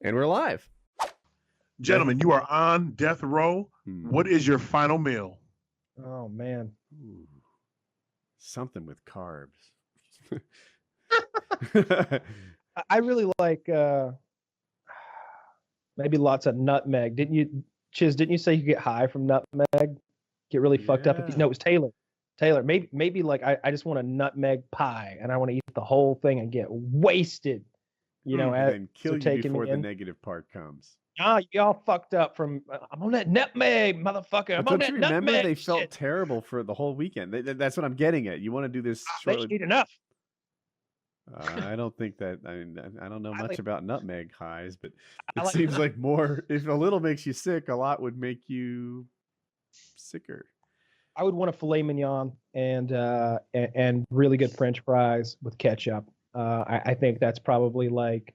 And we're live. Gentlemen, you are on death row. What is your final meal? Oh, man. Ooh, something with carbs. I really like maybe lots of nutmeg. Didn't you say you get high from nutmeg? Get really fucked up if you... No, it was Taylor. Maybe like I just want a nutmeg pie and I want to eat the whole thing and get wasted. You know, and kill you before the negative part comes. Ah, you all fucked up from I'm on that nutmeg, motherfucker. I'm on that nutmeg. Remember, they felt terrible for the whole weekend. That's what I'm getting at. You want to do this shortly. They eat enough. I don't think that. I mean, I don't know much about nutmeg highs, but it seems like more. If a little makes you sick, a lot would make you sicker. I would want a filet mignon and really good French fries with ketchup. I think that's probably like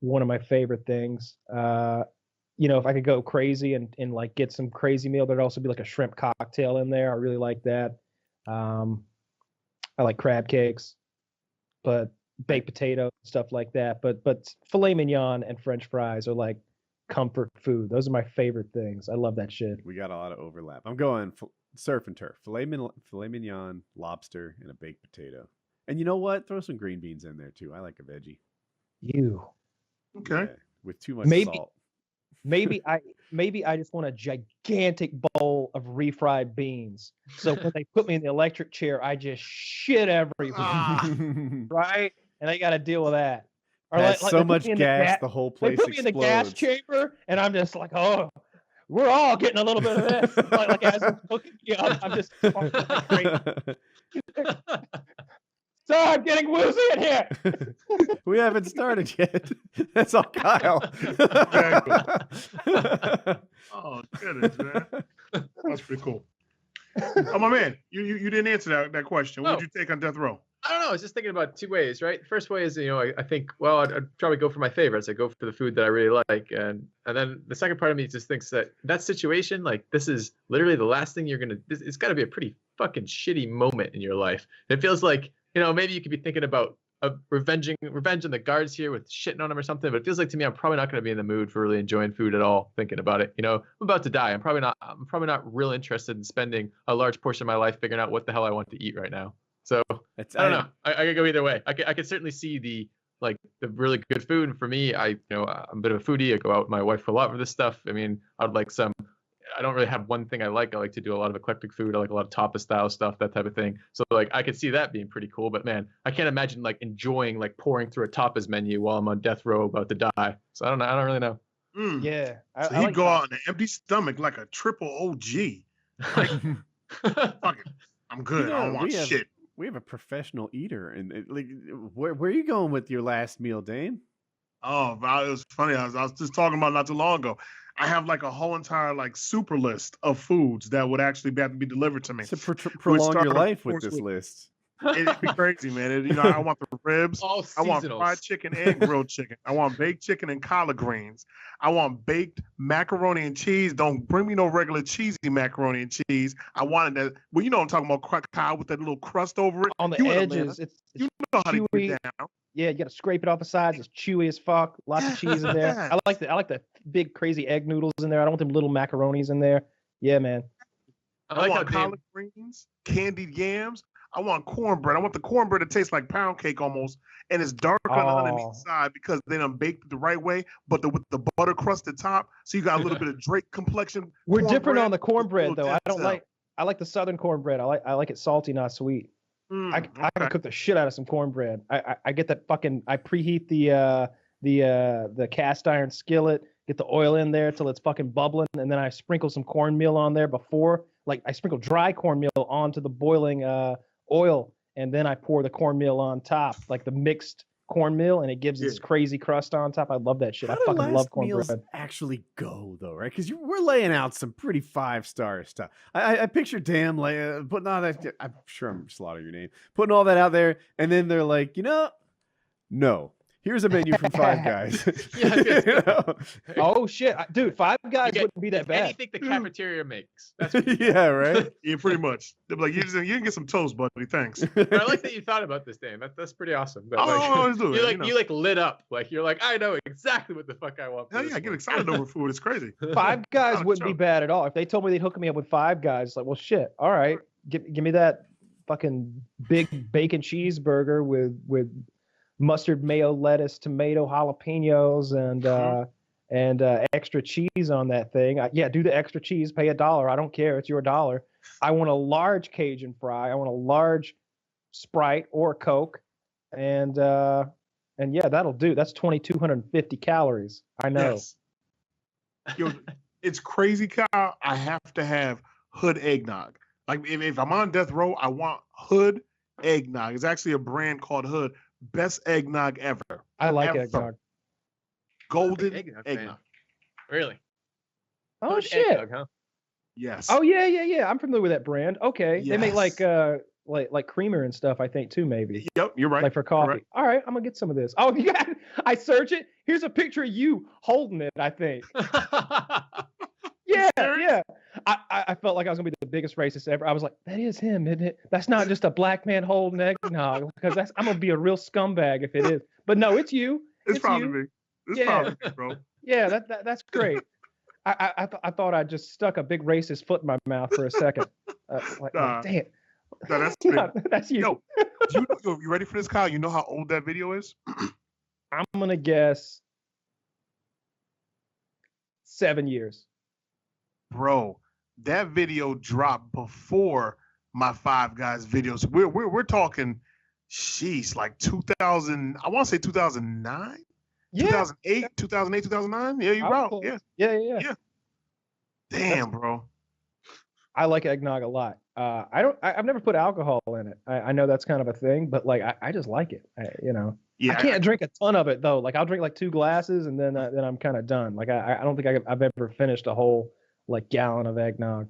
one of my favorite things. You know, if I could go crazy and like get some crazy meal, there'd also be like a shrimp cocktail in there. I really like that. I like crab cakes, but baked potato, stuff like that. But filet mignon and French fries are like comfort food. Those are my favorite things. I love that shit. We got a lot of overlap. I'm going surf and turf, filet mignon, lobster, and a baked potato. And you know what? Throw some green beans in there too. I like a veggie. Okay. Yeah, with too much salt. Maybe I just want a gigantic bowl of refried beans. So when they put me in the electric chair, I just shit everywhere. Right? And I got to deal with that. Or like so much gas, the whole place explodes. They put me in the gas chamber, and I'm just like, oh, we're all getting a little bit of this. like as I'm cooking me up, I'm just like crazy. So I'm getting woozy in here. We haven't started yet. That's all Kyle. Oh, goodness, man. That's pretty cool. Oh, my man, you didn't answer that question. What would you take on death row? I don't know. I was just thinking about two ways, right? The first way is, you know, I think, well, I'd probably go for my favorites. I go for the food that I really like. And then the second part of me just thinks that situation, like, this is literally the last thing you're going to, it's got to be a pretty fucking shitty moment in your life. It feels like, you know, maybe you could be thinking about revenge on the guards here with shitting on them or something, but it feels like to me I'm probably not going to be in the mood for really enjoying food at all. Thinking about it, you know, I'm about to die. I'm probably not real interested in spending a large portion of my life figuring out what the hell I want to eat right now. So I don't know. I could go either way. I could certainly see the really good food. And for me, I'm a bit of a foodie. I go out with my wife a lot for this stuff. I mean, I'd like some. I don't really have one thing I like. I like to do a lot of eclectic food. I like a lot of tapas style stuff, that type of thing. So like I could see that being pretty cool. But man, I can't imagine like enjoying like pouring through a tapas menu while I'm on death row about to die. So I don't know. I don't really know. Yeah. So he'd go out on an empty stomach like a triple OG. Like, fuck it. I'm good. I don't want shit. We have a professional eater, and like, where are you going with your last meal, Dame? Oh, it was funny. I was just talking about not too long ago. I have like a whole entire like super list of foods that would actually have to be delivered to me. So prolong your life with this list. It'd be crazy, man. I want the ribs. I want fried chicken and grilled chicken. I want baked chicken and collard greens. I want baked macaroni and cheese. Don't bring me no regular cheesy macaroni and cheese. I wanted that. Well, you know what I'm talking about, Kyle, with that little crust over it. On the edges. It's you know how to get it down. Yeah, you got to scrape it off the sides. It's chewy as fuck. Lots of cheese in there. I like the big crazy egg noodles in there. I don't want them little macaronis in there. Yeah, man. I want collard greens, candied yams. I want cornbread. I want the cornbread that tastes like pound cake almost, and it's dark on the underneath side because they done baked it the right way, but with the butter crusted top, so you got a little bit of Drake complexion. We're different on the cornbread though. I like the southern cornbread. I like it salty, not sweet. I can cook the shit out of some cornbread. I get that fucking. I preheat the cast iron skillet, get the oil in there till it's fucking bubbling, and then I sprinkle some cornmeal on there before. Like I sprinkle dry cornmeal onto the boiling oil, and then I pour the cornmeal on top, like the mixed cornmeal, and it gives this crazy crust on top. I love that shit. I fucking love cornbread. Actually go though, right? Because we're laying out some pretty 5-star stuff. I picture Dan putting all that. I'm sure I'm slaughtering your name, putting all that out there, and then they're like, no, Here's a menu from Five Guys. Oh shit, dude! Five Guys wouldn't be that bad. Anything the cafeteria makes. That's yeah, right. Yeah, pretty much. They're like, you can get some toast, buddy. Thanks. But I like that you thought about this, Dame. That's pretty awesome. That, I always do it. You lit up. Like you're like, I know exactly what the fuck I want. Hell yeah, I get excited over food. It's crazy. Five Guys wouldn't be bad at all. If they told me they'd hook me up with Five Guys, like, well, shit. All right, give me that fucking big bacon cheeseburger with mustard, mayo, lettuce, tomato, jalapenos, and extra cheese on that thing. Yeah, do the extra cheese. Pay $1. I don't care. It's your dollar. I want a large Cajun fry. I want a large Sprite or Coke, and yeah, that'll do. That's 2,250 calories. I know. Yes. Yo, it's crazy, Kyle. I have to have Hood eggnog. Like if I'm on death row, I want Hood eggnog. It's actually a brand called Hood. Best eggnog ever. I like eggnog. Golden eggnog. Really? Oh Hood shit! Eggnog, huh? Yes. Oh yeah. I'm familiar with that brand. Okay, Yes. they make like creamer and stuff. I think too, maybe. Yep, you're right. Like for coffee. Correct. All right, I'm gonna get some of this. Oh, you got? I search it. Here's a picture of you holding it. I think. Yeah. I felt like I was gonna be the biggest racist ever. I was like, that is him, isn't it? That's not just a black man holding eggnog, because I'm gonna be a real scumbag if it is. But no, it's you. It's probably you. me. It's probably me, bro. Yeah, that's great. I thought I just stuck a big racist foot in my mouth for a second. Like, damn. No, that's me. That's you. Yo, you ready for this, Kyle? You know how old that video is? I'm gonna guess 7 years. Bro, that video dropped before my Five Guys videos. We're talking, sheesh, like 2000. I want to say 2009, Yeah. 2008, 2009. Yeah, you're right. Yeah. Damn, bro. I like eggnog a lot. I've never put alcohol in it. I know that's kind of a thing, but like I just like it. Yeah, I can't drink a ton of it though. Like I'll drink like 2 glasses and then I'm kind of done. Like I don't think I've ever finished a whole like gallon of eggnog.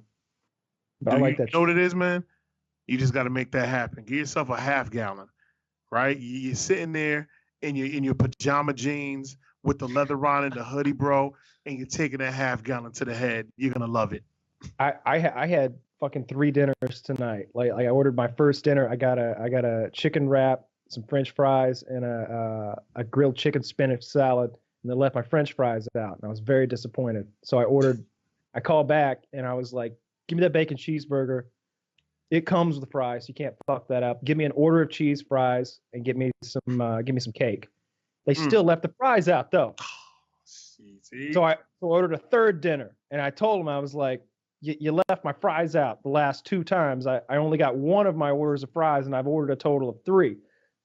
But I like that. You know what it is, man? You just got to make that happen. Give yourself a half gallon, right? You're sitting there in your pajama jeans with the leather on and the hoodie, bro, and you're taking that half gallon to the head. You're gonna love it. I had fucking 3 dinners tonight. Like I ordered my first dinner. I got a chicken wrap, some French fries, and a grilled chicken spinach salad. And they left my French fries out, and I was very disappointed. So I called back and I was like, "Give me that bacon cheeseburger. It comes with the fries. You can't fuck that up. Give me an order of cheese fries and give me some cake." They still left the fries out though. So I ordered a third dinner, and I told them, I was like, you left my fries out the last 2 times. I only got 1 of my orders of fries, and I've ordered a total of 3.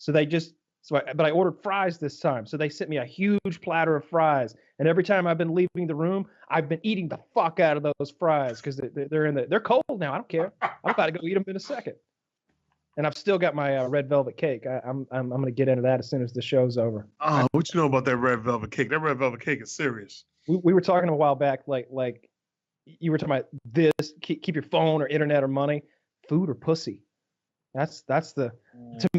But I ordered fries this time. So they sent me a huge platter of fries. And every time I've been leaving the room, I've been eating the fuck out of those fries because they're cold now. I don't care. I'm about to go eat them in a second. And I've still got my red velvet cake. I'm going to get into that as soon as the show's over. What you know about that red velvet cake? That red velvet cake is serious. We were talking a while back, like you were talking about this, keep your phone or internet or money, food or pussy. That's the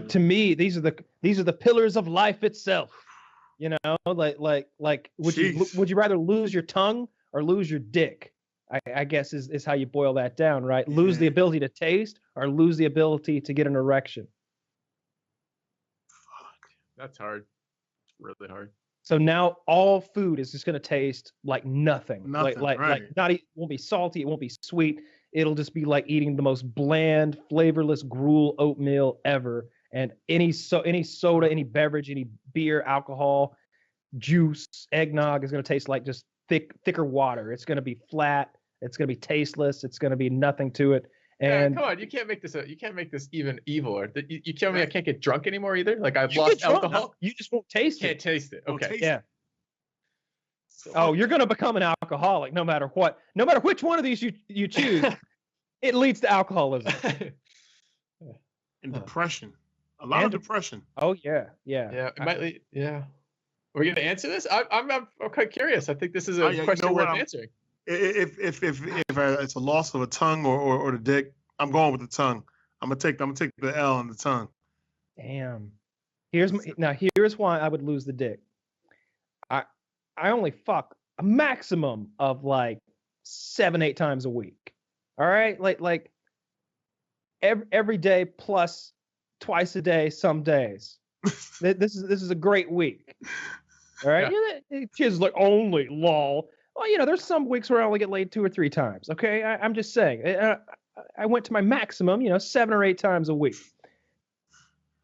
to me, these are the pillars of life itself. You know, like would you rather lose your tongue or lose your dick? I guess is how you boil that down, right? Yeah. Lose the ability to taste or lose the ability to get an erection. Fuck, that's hard. Really hard. So now all food is just going to taste like nothing. Right. Like it won't be salty, it won't be sweet. It'll just be like eating the most bland, flavorless gruel oatmeal ever. And any soda, any beverage, any beer, alcohol, juice, eggnog is going to taste like just thicker water. It's going to be flat. It's going to be tasteless. It's going to be nothing to it. And come on, you can't make this even evil. You tell me I can't get drunk anymore either. Like I've lost alcohol. You just won't taste it. Can't taste it. Okay. Yeah. So, you're going to become an alcoholic no matter what. No matter which one of these you choose, it leads to alcoholism. And depression. A lot of depression. Oh yeah. Yeah. It might lead, yeah. Are we going to answer this? I'm quite curious. I think this is a question worth answering. If it's a loss of a tongue or the dick, I'm going with the tongue. I'm gonna take the L on the tongue. Damn. Here's why I would lose the dick. I only fuck a maximum of like 7-8 times a week. All right, like every day plus twice a day some days. This is a great week. All right, kids like only lol. Well, there's some weeks where I only get laid 2 or 3 times. Okay, I'm just saying. I went to my maximum, 7 or 8 times a week.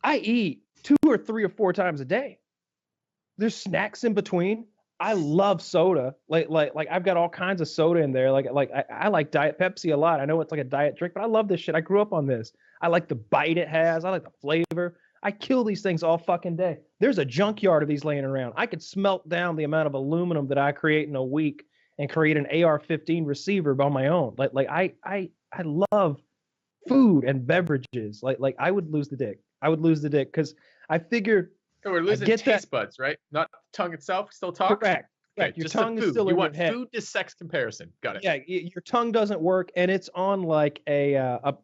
I eat 2 or 3 or 4 times a day. There's snacks in between. I love soda. Like I've got all kinds of soda in there. I like Diet Pepsi a lot. I know it's like a diet drink, but I love this shit. I grew up on this. I like the bite it has. I like the flavor. I kill these things all fucking day. There's a junkyard of these laying around. I could smelt down the amount of aluminum that I create in a week and create an AR-15 receiver on my own. I love food and beverages. Like I would lose the dick. I would lose the dick because I figured. So we're losing taste buds, right? Not tongue itself. Still talk. Correct. Okay, Your just tongue the is food. still You in want your head. food to sex comparison. Got it. Yeah, your tongue doesn't work, and it's on like a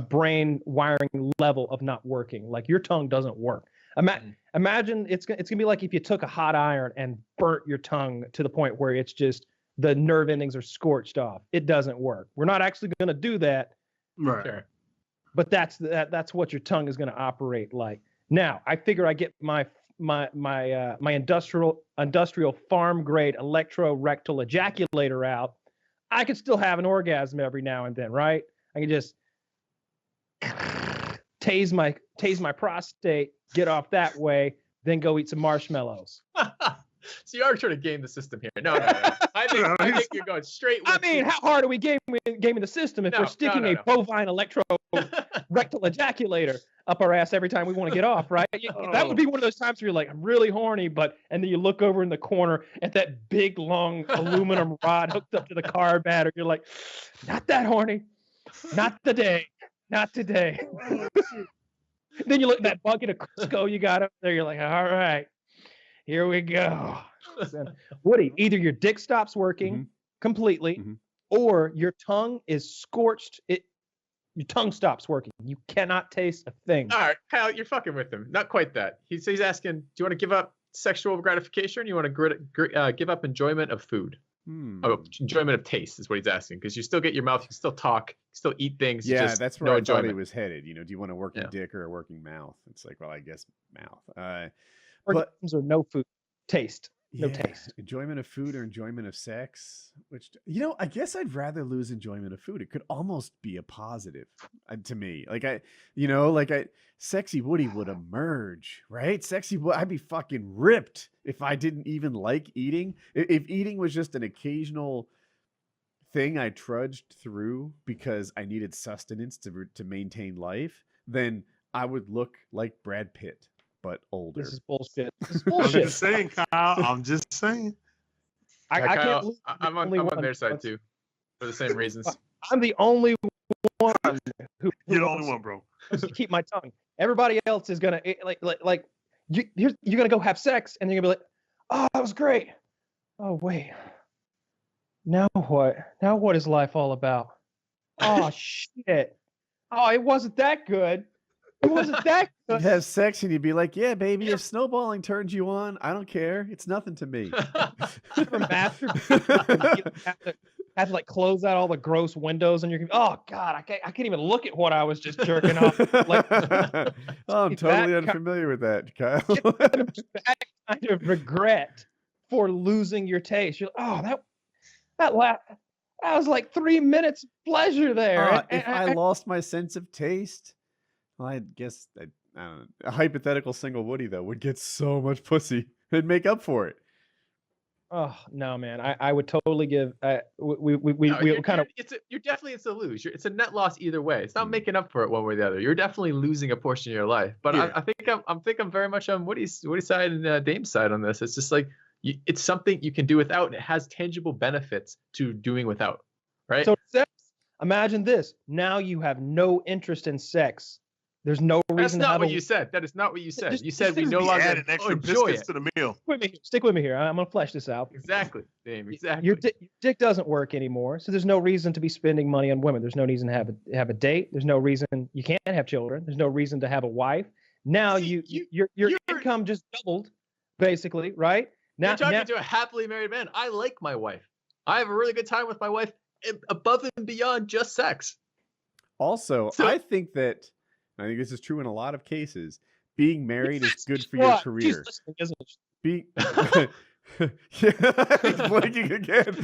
brain wiring level of not working. Like your tongue doesn't work. Imagine it's gonna be like if you took a hot iron and burnt your tongue to the point where it's just the nerve endings are scorched off. It doesn't work. We're not actually going to do that. Right. Sure. But that's what your tongue is going to operate like. Now, I figure I get my industrial farm grade electrorectal ejaculator out. I can still have an orgasm every now and then, right? I can just tase my prostate, get off that way, then go eat some marshmallows. So you are trying to game the system here. No. I think you're going straight with how hard are we gaming the system if we're sticking a bovine rectal ejaculator up our ass every time we want to get off, right? That would be one of those times where you're like, I'm really horny, and then you look over in the corner at that big, long aluminum rod hooked up to the car battery. You're like, not that horny. Not today. Not today. Then you look at that bucket of Crisco you got up there. You're like, all right. Here we go. Woody, either your dick stops working completely or your tongue is scorched. Your tongue stops working. You cannot taste a thing. All right, Kyle, you're fucking with him. Not quite that. He's asking, do you want to give up sexual gratification or do you want to give up enjoyment of food? Enjoyment of taste is what he's asking, because you still get your mouth, you can still talk, you still eat things. Yeah, just that's where no I thought he enjoyment. was headed. Do you want a working dick or a working mouth? It's like, well, I guess mouth. Orgasms or no food. Taste. No taste. Enjoyment of food or enjoyment of sex, which, I guess I'd rather lose enjoyment of food. It could almost be a positive to me. Sexy Woody would emerge, right? I'd be fucking ripped if I didn't even like eating. If eating was just an occasional thing I trudged through because I needed sustenance to maintain life, then I would look like Brad Pitt, but older. This is bullshit. I'm just saying, Kyle. I'm just saying. I can't believe I'm on their side too, for the same reasons. I'm the only one who You're the only one, bro. to keep my tongue. Everybody else is gonna you're gonna go have sex and you're gonna be like, oh, that was great. Oh wait, now what? Now what is life all about? Oh shit. Oh, it wasn't that good. It wasn't that good. You'd have sex and you'd be like, yeah, baby, if snowballing turns you on, I don't care. It's nothing to me. Have to close out all the gross windows and you're oh god, I can't even look at what I was just jerking off. I'm totally unfamiliar with that, Kyle. That kind of regret for losing your taste. You're that was like 3 minutes of pleasure there. If I lost my sense of taste, well, I guess I don't know. A hypothetical single Woody though would get so much pussy. It'd make up for it. Oh no, man! I would totally give. You're definitely it's a lose. It's a net loss either way. It's not making up for it one way or the other. You're definitely losing a portion of your life. But I think I'm very much on Woody's side and Dame's side on this. It's just like it's something you can do without, and it has tangible benefits to doing without. Right. So sex. Imagine this. Now you have no interest in sex There's no reason. That's not what you said. That is not what you said. You said we no longer added extra enjoy biscuits it. to the meal. Stick with me here. I'm gonna flesh this out. Exactly, Dame. Exactly. Your dick doesn't work anymore, so there's no reason to be spending money on women. There's no reason to have a date. There's no reason you can't have children. There's no reason to have a wife. Now your income just doubled, basically, right? Now you're talking to a happily married man. I like my wife. I have a really good time with my wife, above and beyond just sex. Also, I think this is true in a lot of cases. Being married is good for your career. He's blinking again.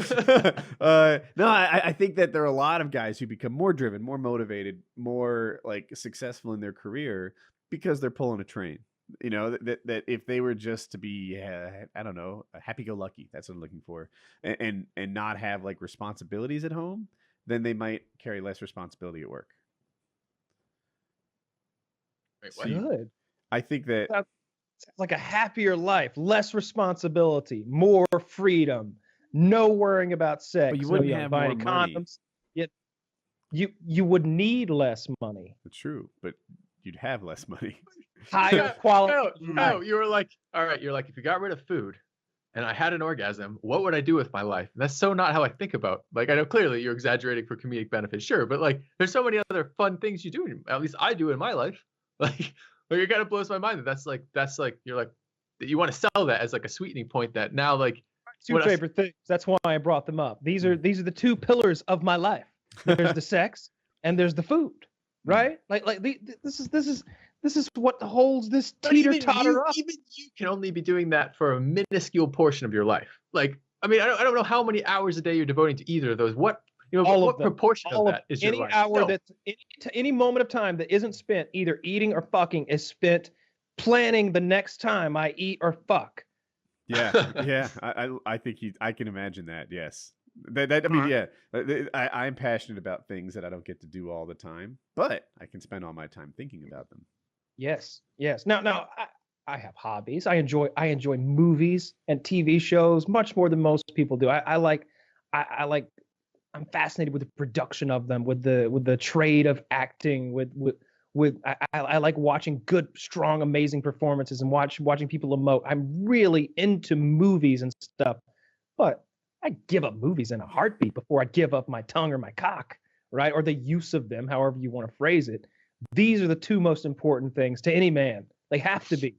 No, I think that there are a lot of guys who become more driven, more motivated, more like successful in their career because they're pulling a train. You know, that if they were just to be, I don't know, happy-go-lucky, that's what I'm looking for, and not have like responsibilities at home, then they might carry less responsibility at work. Wait, what? Good. I think that it's like a happier life, less responsibility, more freedom, no worrying about sex. But you wouldn't have more money. Condoms. Yet you would need less money. It's true, but you'd have less money. Higher quality. No, you were like, all right, you're like, if you got rid of food and I had an orgasm, what would I do with my life? And that's so not how I think about. Like, I know clearly you're exaggerating for comedic benefit, sure, but like, there's so many other fun things you do. At least I do in my life. Like it kind of blows my mind that that's like you're like that you want to sell that as like a sweetening point that now like two favorite things. That's why I brought them up. These are the two pillars of my life. There's the sex and there's the food, right? This is what holds this teeter-totter up. Even you can only be doing that for a minuscule portion of your life. Like, I mean, I don't know how many hours a day you're devoting to either of those. What proportion of that is your life? Any moment of time that isn't spent either eating or fucking is spent planning the next time I eat or fuck. Yeah. I think I can imagine that. Yes. I'm passionate about things that I don't get to do all the time, but I can spend all my time thinking about them. Yes. Now I have hobbies. I enjoy movies and TV shows much more than most people do. I'm fascinated with the production of them, with the trade of acting, I like watching good, strong, amazing performances and watching people emote. I'm really into movies and stuff, but I give up movies in a heartbeat before I give up my tongue or my cock, right? Or the use of them, however you want to phrase it. These are the two most important things to any man. They have to be.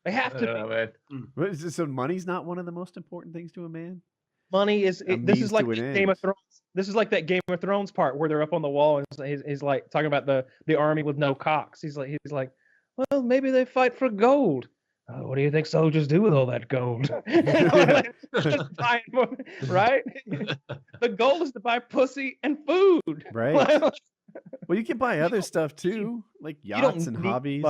They have to be. So money's not one of the most important things to a man? Money is. This is like Game of Thrones. This is like that Game of Thrones part where they're up on the wall and he's like talking about the army with no cocks. He's like, well, maybe they fight for gold. What do you think soldiers do with all that gold? Right? The goal is to buy pussy and food. Right. Well, you can buy other stuff too, like yachts and hobbies.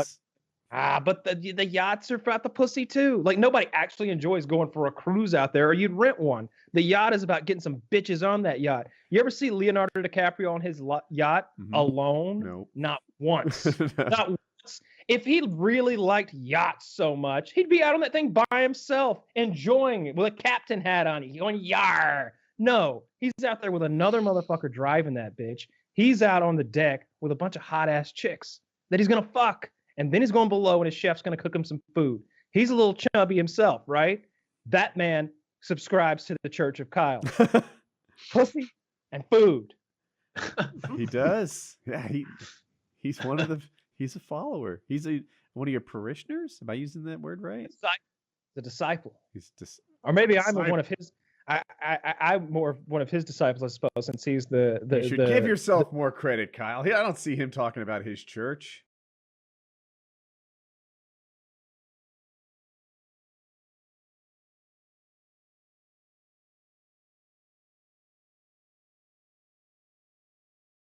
But the yachts are about the pussy too. Like nobody actually enjoys going for a cruise out there, or you'd rent one. The yacht is about getting some bitches on that yacht. You ever see Leonardo DiCaprio on his yacht alone? No. Not once. Not once. If he really liked yachts so much, he'd be out on that thing by himself, enjoying it with a captain hat on. He's going yar. No, he's out there with another motherfucker driving that bitch. He's out on the deck with a bunch of hot ass chicks that he's gonna fuck. And then he's going below and his chef's going to cook him some food. He's a little chubby himself, right? That man subscribes to the Church of Kyle. Pussy and food. He does. Yeah, he's he's a follower. He's one of your parishioners? Am I using that word right? The disciple. Or maybe I'm one of his. I'm more of one of his disciples, I suppose, since he's the. You should give yourself more credit, Kyle. I don't see him talking about his church.